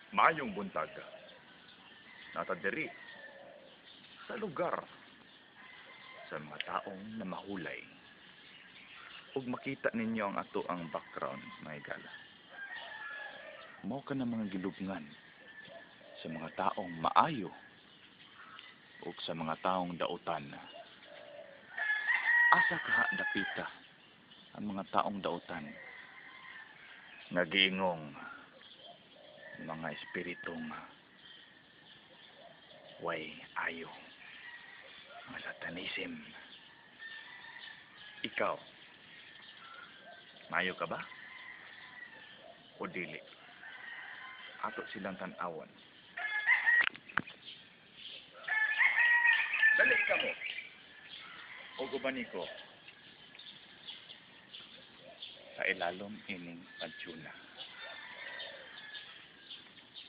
Mayong buntag. Nata diri sa lugar sa mga taong namahulay. Ug makita ninyo ang ato ang background, mga igala. Mao ka na mga gilubngan sa mga taong maayo ug sa mga taong dautan. Asa ka dapita ang mga taong dautan nagingong mga espiritong way ayo, mga satanism. Ikaw, mayo ka ba? O dili? Ato silang tan-awon. Dali ka mo. O gubani ko. Sa ilalom ining padsuna.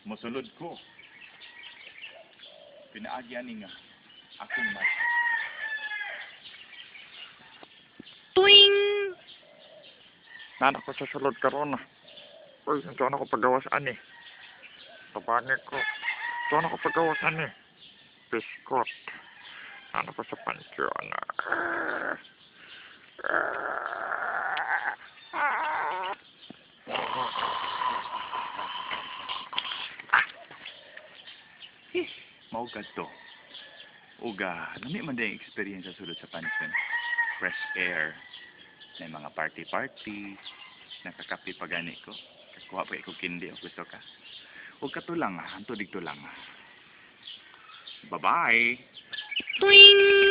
Musulod ko. Pinaagyan ni nga akong mas. Tuwing! Nanak ko sa sulod karon. Uy, ito na ko pagawas ani. Tabangin ko. Ito na ko pagawas ani. Biskot. Nanak ko sa pansyon. Maugad to. Uga, nami man din experience sa sulod sa pansin. Fresh air. May mga party-party. Nakakapi pa gani ko. Kakuha pa ikaw kindi o gusto ka. Huwag ka to lang, hanto dito lang. Bye-bye! Tuwing!